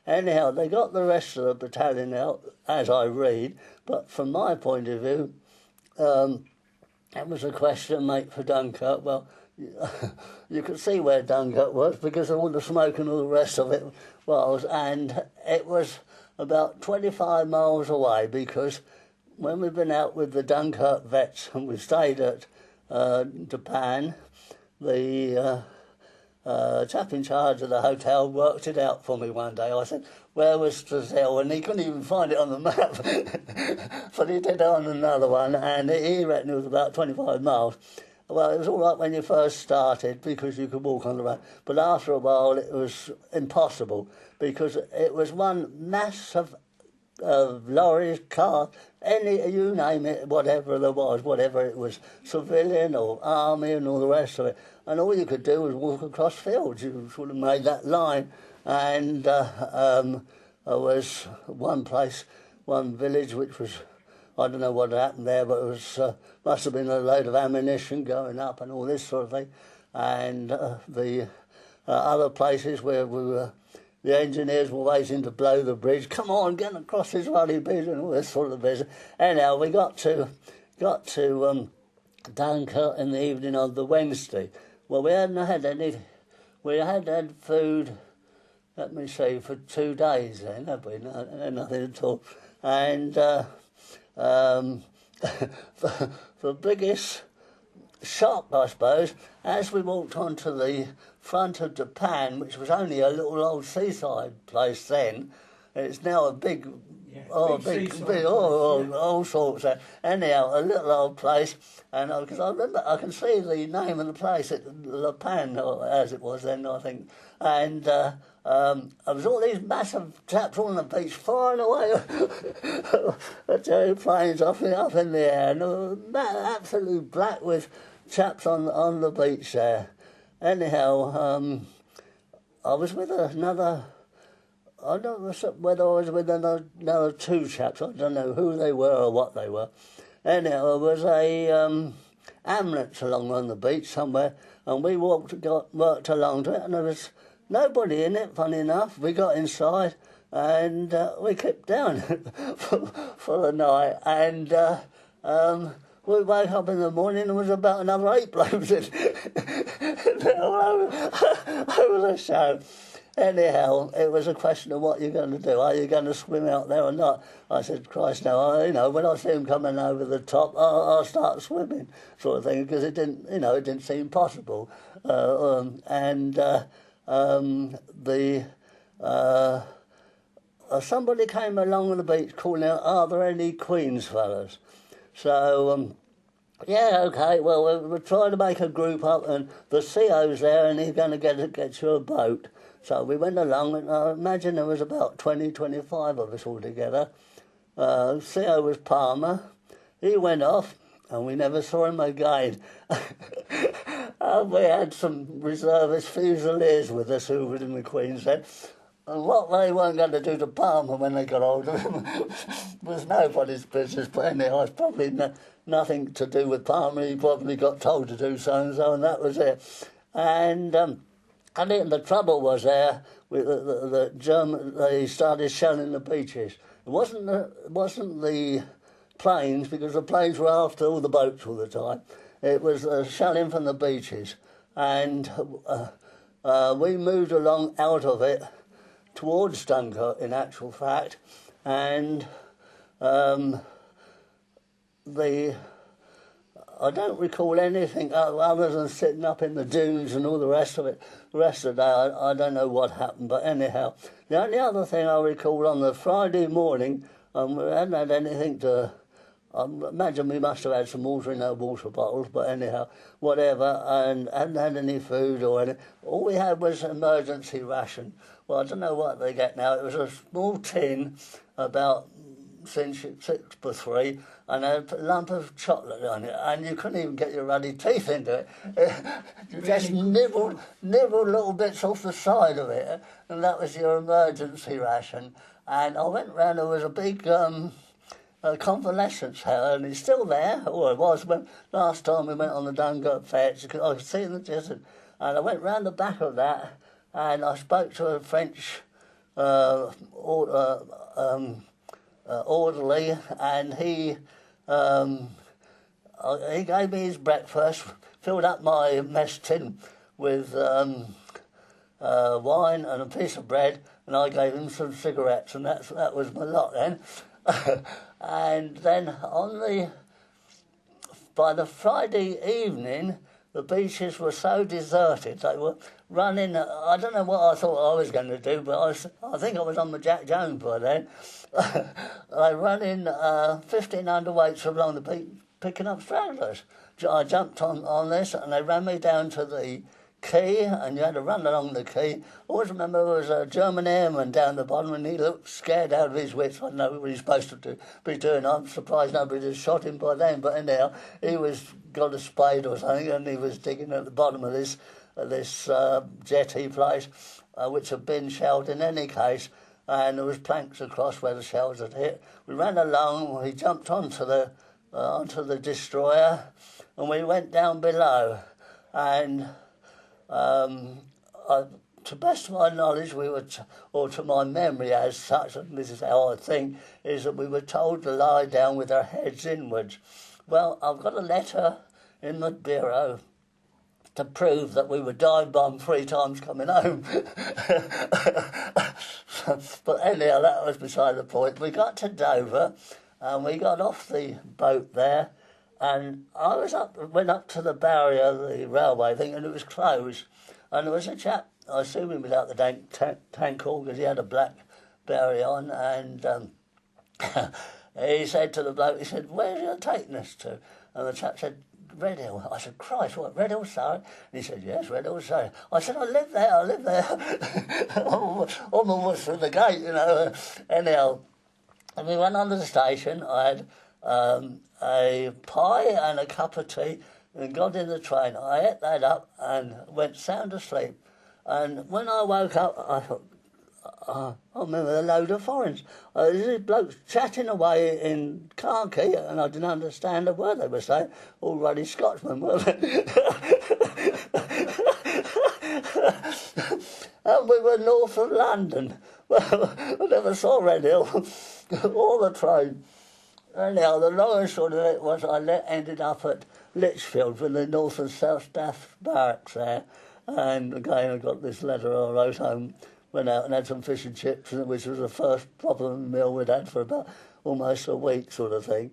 Anyhow, they got the rest of the battalion out, as I read, but from my point of view, it was a question, mate, for Dunkirk. Well, you could see where Dunkirk was because of all the smoke and all the rest of it was, and it was about 25 miles away, because when we've been out with the Dunkirk vets and we stayed at Japan, the chap in charge of the hotel worked it out for me one day. I said, where was Brazil? And he couldn't even find it on the map. But he did it on another one, and he reckoned it was about 25 miles. Well, it was all right when you first started because you could walk on the road. But after a while, it was impossible because it was one mass of lorries, cars, you name it, whatever there was, whatever it was, civilian or army and all the rest of it. And all you could do was walk across fields. You sort of made that line. And there was one place, one village, which was, I don't know what happened there, but it was must have been a load of ammunition going up and all this sort of thing. And the other places where we were, the engineers were waiting to blow the bridge. Come on, get across this ruddy bridge and all this sort of business. Anyhow, we got to Dunkirk in the evening of the Wednesday. Well, we hadn't had any. We had food. Let me see, for 2 days then, had we? Nothing at all. And the biggest shock, I suppose, as we walked onto the front of Japan, which was only a little old seaside place then, it's now a big, all sorts of. Anyhow, a little old place, and because I remember, I can see the name of the place at La Panne, or as it was then, I think, and there was all these massive chaps on the beach firing away airplanes up in the air, and absolute black with chaps on the beach there. Anyhow, I was with another. I don't know whether I was with another two chaps. I don't know who they were or what they were. Anyhow, there was a ambulance along on the beach somewhere, and we worked along to it, and there was nobody in it, funny enough. We got inside, and we kept down for the night, and we woke up in the morning and there was about another 8 blokes in over the show. Anyhow, it was a question of what you're going to do. Are you going to swim out there or not? I said, Christ, no. When I see him coming over the top, I'll start swimming, sort of thing, because it didn't seem possible. Somebody came along on the beach calling out, "Are there any Queens fellas?" So, yeah, okay, well, we're trying to make a group up, and the CO's there, and he's going to get you a boat. So we went along, and I imagine there was about 25 of us all together. CO was Palmer. He went off, and we never saw him again. We had some reservist fusiliers with us who were in the Queen's then. And what they weren't going to do to Palmer when they got hold of him was nobody's business. But anyhow, it's probably nothing to do with Palmer. He probably got told to do so-and-so, and that was it. And I think the trouble was there with the German. They started shelling the beaches. It wasn't the planes, because the planes were after all the boats all the time. It was shelling from the beaches, and we moved along out of it towards Dunkirk, in actual fact, and I don't recall anything other than sitting up in the dunes and all the rest of it. The rest of the day, I don't know what happened, but anyhow, the only other thing I recall on the Friday morning, we hadn't had anything to. I imagine we must have had some water in our water bottles, but anyhow, whatever, and hadn't had any food or anything. All we had was emergency ration. Well, I don't know what they get now. It was a small tin, about 6 by 3, and a lump of chocolate on it, and you couldn't even get your ruddy teeth into it. You just nibbled little bits off the side of it, and that was your emergency ration. And I went round, there was a big convalescence cell, and it's still there, or it was when last time we went on the Dunkirk fetch, because I could see in the distance. And I went round the back of that, and I spoke to a French orderly, and he gave me his breakfast, filled up my mess tin with wine and a piece of bread, and I gave him some cigarettes, and that was my lot then. And then by the Friday evening, the beaches were so deserted. They were running. I don't know what I thought I was going to do, but I think I was on my Jack Jones by then. They running 15 underweights along the beach, picking up stragglers. I jumped on this, and they ran me down to the quay, and you had to run along the quay. I always remember there was a German airman down the bottom, and he looked scared out of his wits. I don't know what he's supposed to be doing. I'm surprised nobody had shot him by then, but anyhow, he got a spade or something, and he was digging at the bottom of this jetty place, which had been shelled in any case, and there was planks across where the shells had hit. We ran along, we jumped onto the destroyer, and we went down below, and to best of my knowledge, or to my memory as such, and this is how I think, is that we were told to lie down with our heads inwards. Well, I've got a letter in the bureau to prove that we were dive bombed 3 times coming home. But anyhow, that was beside the point. We got to Dover, and we got off the boat there, and I went up to the barrier, the railway thing, and it was closed. And there was a chap, I assume he was out the tank hall because he had a black beret on, and he said to the bloke, he said, "Where are you taking us to?" And the chap said, "Red Hill." I said, "Christ, what, Red Hill, Surrey?" And he said, "Yes, Red Hill, Surrey." I said, I live there. Almost through the gate, you know. Anyhow, and we went on to the station. I had a pie and a cup of tea and got in the train. I ate that up and went sound asleep. And when I woke up, I thought, I remember a load of foreigners. These blokes chatting away in khaki, and I didn't understand a word they were saying. All ruddy Scotsmen, weren't they? And we were north of London. Well, I never saw Red Hill or the train. Anyhow, the long and short of it was I ended up at Lichfield with the North and South Staff Barracks there. And again, I got this letter I wrote home, went out and had some fish and chips, which was the first proper meal we'd had for about almost a week sort of thing.